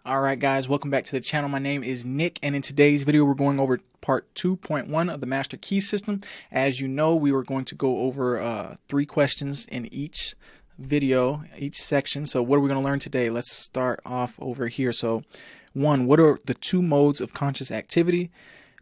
Alright guys, welcome back to the channel. My name is Nick, and in today's video we're going over part 2.1 of the master key system. As you know, we were going to go over 3 questions in each video, each section. So what are we going to learn today? Let's start off over here. So 1, what are the 2 modes of conscious activity?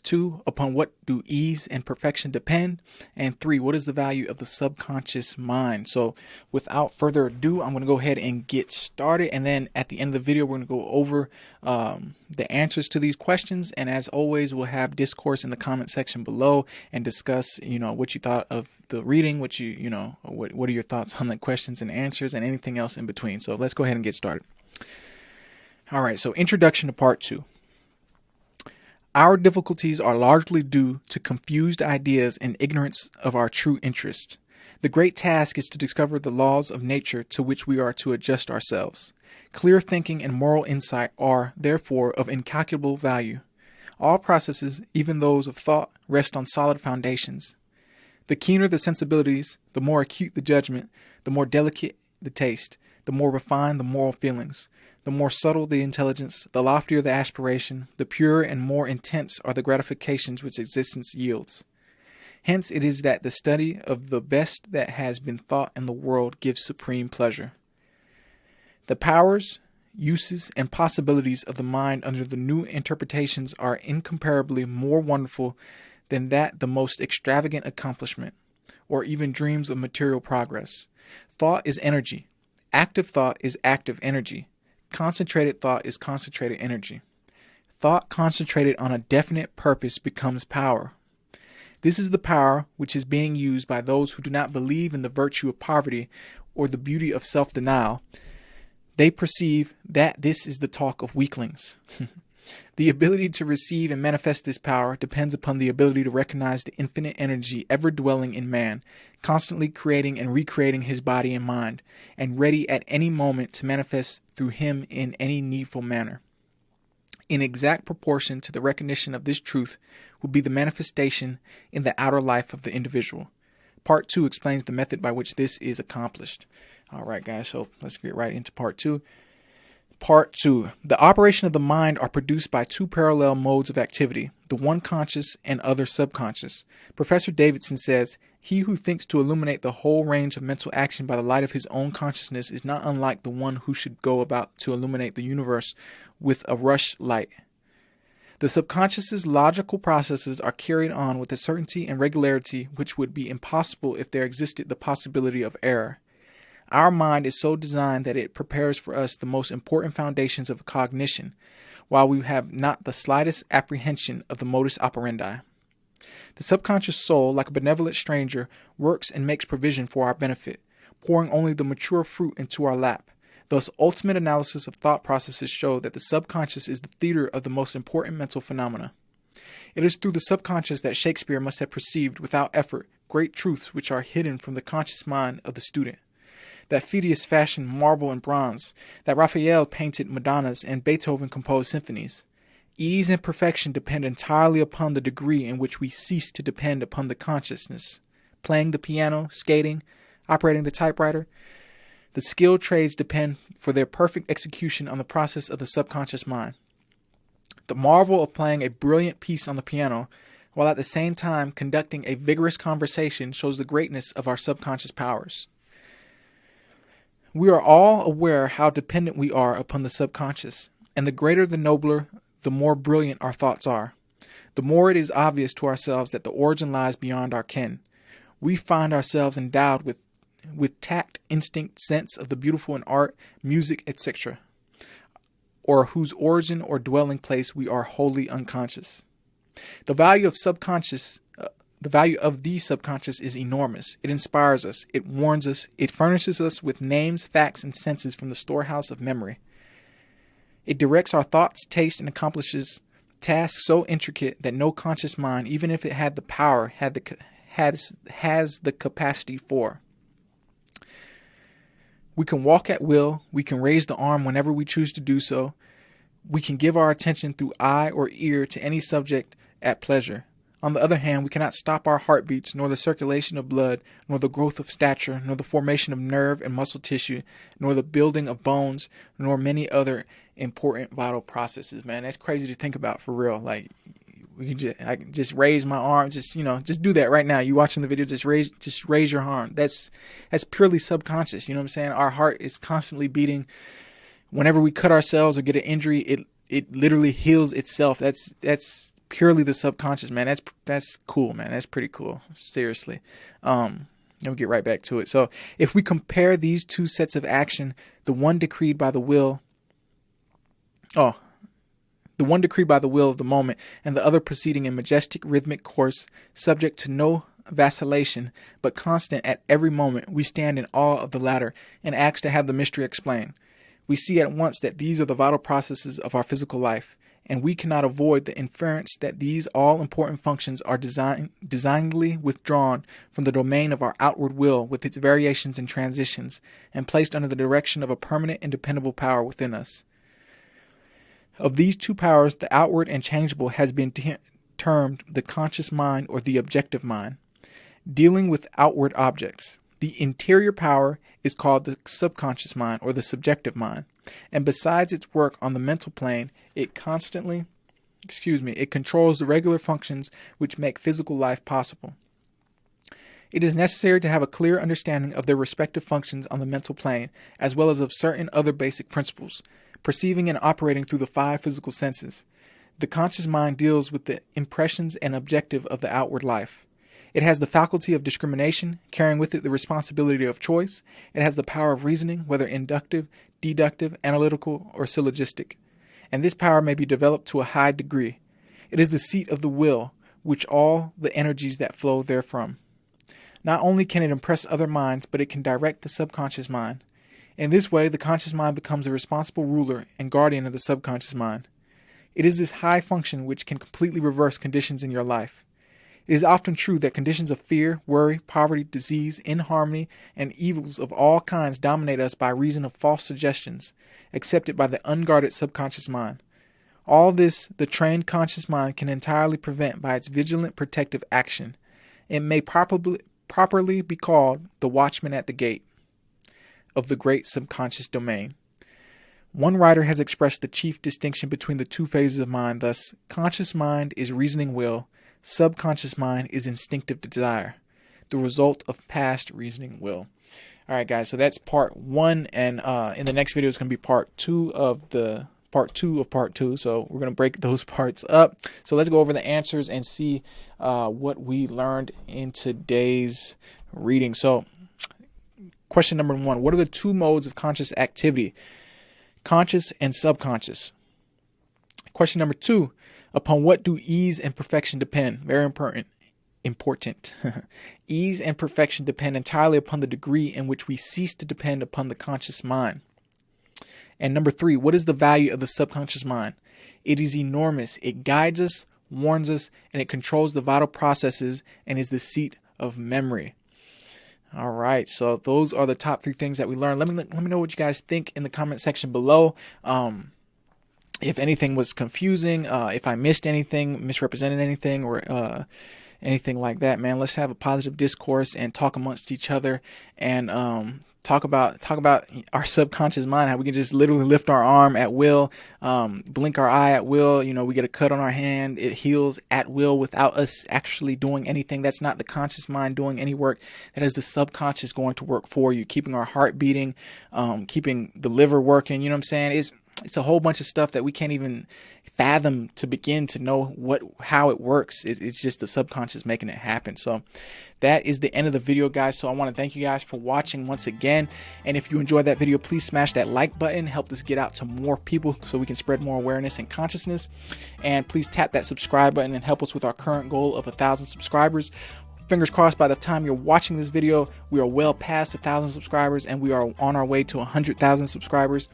2, upon what do ease and perfection depend? And 3, what is the value of the subconscious mind? So without further ado, I'm going to go ahead and get started. And then at the end of the video, we're going to go over the answers to these questions. And as always, we'll have discourse in the comment section below and discuss, what you thought of the reading, what are your thoughts on the questions and answers and anything else in between. So let's go ahead and get started. All right. So introduction to part 2. Our difficulties are largely due to confused ideas and ignorance of our true interest. The great task is to discover the laws of nature to which we are to adjust ourselves. Clear thinking and moral insight are, therefore, of incalculable value. All processes, even those of thought, rest on solid foundations. The keener the sensibilities, the more acute the judgment, the more delicate the taste, the more refined the moral feelings. The more subtle the intelligence, the loftier the aspiration, the purer and more intense are the gratifications which existence yields. Hence it is that the study of the best that has been thought in the world gives supreme pleasure. The powers, uses, and possibilities of the mind under the new interpretations are incomparably more wonderful than that the most extravagant accomplishment, or even dreams of material progress. Thought is energy. Active thought is active energy. Concentrated thought is concentrated energy. Thought concentrated on a definite purpose becomes power. This is the power which is being used by those who do not believe in the virtue of poverty or the beauty of self-denial. They perceive that this is the talk of weaklings. The ability to receive and manifest this power depends upon the ability to recognize the infinite energy ever dwelling in man, constantly creating and recreating his body and mind, and ready at any moment to manifest through him in any needful manner. In exact proportion to the recognition of this truth will be the manifestation in the outer life of the individual. Part 2 explains the method by which this is accomplished. All right, guys, so let's get right into part 2. Part 2. The operation of the mind are produced by 2 parallel modes of activity, the one conscious and other subconscious. Professor Davidson says, "He who thinks to illuminate the whole range of mental action by the light of his own consciousness is not unlike the one who should go about to illuminate the universe with a rush light." The subconscious's logical processes are carried on with a certainty and regularity which would be impossible if there existed the possibility of error. Our mind is so designed that it prepares for us the most important foundations of cognition, while we have not the slightest apprehension of the modus operandi. The subconscious soul, like a benevolent stranger, works and makes provision for our benefit, pouring only the mature fruit into our lap. Thus, ultimate analysis of thought processes show that the subconscious is the theater of the most important mental phenomena. It is through the subconscious that Shakespeare must have perceived, without effort, great truths which are hidden from the conscious mind of the student. That Phidias fashioned marble and bronze, that Raphael painted Madonnas, and Beethoven composed symphonies. Ease and perfection depend entirely upon the degree in which we cease to depend upon the consciousness. Playing the piano, skating, operating the typewriter. The skilled trades depend for their perfect execution on the process of the subconscious mind. The marvel of playing a brilliant piece on the piano, while at the same time conducting a vigorous conversation, shows the greatness of our subconscious powers. We are all aware how dependent we are upon the subconscious, and the greater the nobler, the more brilliant our thoughts are. The more it is obvious to ourselves that the origin lies beyond our ken. We find ourselves endowed with tact, instinct, sense of the beautiful in art, music, etc., or whose origin or dwelling place we are wholly unconscious. The value of the subconscious is enormous. It inspires us. It warns us. It furnishes us with names, facts, and senses from the storehouse of memory. It directs our thoughts, taste, and accomplishes tasks so intricate that no conscious mind, even if it had the power, has the capacity for. We can walk at will. We can raise the arm whenever we choose to do so. We can give our attention through eye or ear to any subject at pleasure. On the other hand, we cannot stop our heartbeats, nor the circulation of blood, nor the growth of stature, nor the formation of nerve and muscle tissue, nor the building of bones, nor many other important vital processes, man. That's crazy to think about, for real. Like, I can just raise my arm, just do that right now. You watching the video, just raise your arm. That's purely subconscious. You know what I'm saying? Our heart is constantly beating. Whenever we cut ourselves or get an injury, it literally heals itself. That's purely the subconscious, man. That's cool, man. That's pretty cool. Seriously. We'll get right back to it. So if we compare these two sets of action, the one decreed by the will of the moment, and the other proceeding in majestic rhythmic course, subject to no vacillation, but constant at every moment, we stand in awe of the latter and ask to have the mystery explained. We see at once that these are the vital processes of our physical life, and we cannot avoid the inference that these all-important functions are designedly withdrawn from the domain of our outward will with its variations and transitions, and placed under the direction of a permanent and dependable power within us. Of these two powers, the outward and changeable has been termed the conscious mind or the objective mind, dealing with outward objects. The interior power is called the subconscious mind or the subjective mind, and besides its work on the mental plane, it controls the regular functions which make physical life possible. It is necessary to have a clear understanding of their respective functions on the mental plane, as well as of certain other basic principles, perceiving and operating through the 5 physical senses. The conscious mind deals with the impressions and objective of the outward life. It has the faculty of discrimination, carrying with it the responsibility of choice. It has the power of reasoning, whether inductive, deductive, analytical, or syllogistic. And this power may be developed to a high degree. It is the seat of the will, which all the energies that flow therefrom. Not only can it impress other minds, but it can direct the subconscious mind. In this way, the conscious mind becomes a responsible ruler and guardian of the subconscious mind. It is this high function which can completely reverse conditions in your life. It is often true that conditions of fear, worry, poverty, disease, inharmony, and evils of all kinds dominate us by reason of false suggestions, accepted by the unguarded subconscious mind. All this the trained conscious mind can entirely prevent by its vigilant protective action. It may properly be called the watchman at the gate of the great subconscious domain. One writer has expressed the chief distinction between the two phases of mind thus: conscious mind is reasoning will, subconscious mind is instinctive desire, the result of past reasoning will. All right, guys, so that's part 1, and in the next video is going to be part 2 of part 2. So we're going to break those parts up. So let's go over the answers and see what we learned in today's reading. So question number 1, what are the 2 modes of conscious activity? Conscious and subconscious. Question number 2, upon what do ease and perfection depend? Very important. Ease and perfection depend entirely upon the degree in which we cease to depend upon the conscious mind. And number 3, what is the value of the subconscious mind? It is enormous. It guides us, warns us, and it controls the vital processes and is the seat of memory. All right, so those are the top 3 things that we learned. Let me know what you guys think in the comment section below. If anything was confusing, if I missed anything, misrepresented anything, or anything like that, man, let's have a positive discourse and talk amongst each other, and talk about our subconscious mind, how we can just literally lift our arm at will, blink our eye at will. We get a cut on our hand, it heals at will without us actually doing anything. That's not the conscious mind doing any work. That is the subconscious going to work for you, keeping our heart beating, keeping the liver working. You know what I'm saying? It's a whole bunch of stuff that we can't even fathom to begin to know how it works. It's just the subconscious making it happen. So that is the end of the video, guys. So I want to thank you guys for watching once again. And if you enjoyed that video, please smash that like button. Help this get out to more people so we can spread more awareness and consciousness. And please tap that subscribe button and help us with our current goal of 1,000 subscribers. Fingers crossed, by the time you're watching this video, we are well past 1,000 subscribers and we are on our way to 100,000 subscribers.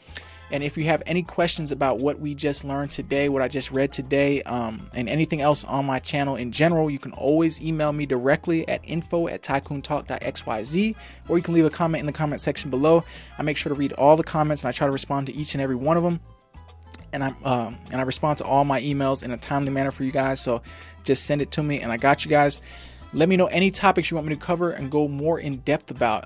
And if you have any questions about what we just learned today, what I just read today, and anything else on my channel in general, you can always email me directly at info@tycoontalk.xyz, or you can leave a comment in the comment section below. I make sure to read all the comments and I try to respond to each and every one of them. And I respond to all my emails in a timely manner for you guys. So just send it to me and I got you guys. Let me know any topics you want me to cover and go more in depth about.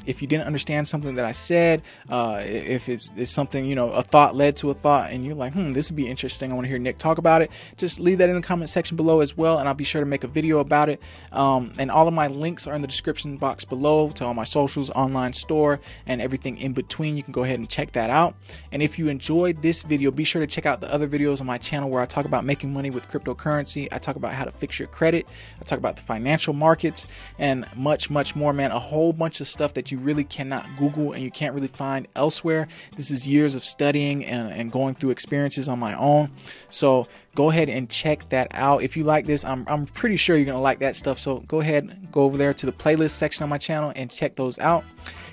If you didn't understand something that I said, if it's something, you know, a thought led to a thought and you're like, this would be interesting, I want to hear Nick talk about it, just leave that in the comment section below as well, and I'll be sure to make a video about it. And all of my links are in the description box below to all my socials, online store, and everything in between. You can go ahead and check that out. And if you enjoyed this video, be sure to check out the other videos on my channel where I talk about making money with cryptocurrency. I talk about how to fix your credit. I talk about the financial markets and much more, man. A whole bunch of stuff that you really cannot Google and you can't really find elsewhere. This is years of studying and going through experiences on my own. So go ahead and check that out. If you like this, I'm pretty sure you're gonna like that stuff. So go ahead, go over there to the playlist section on my channel and check those out.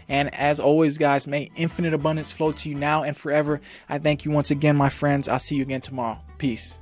And as always, guys, may infinite abundance flow to you now and forever. I thank you once again, my friends. I'll see you again tomorrow. Peace.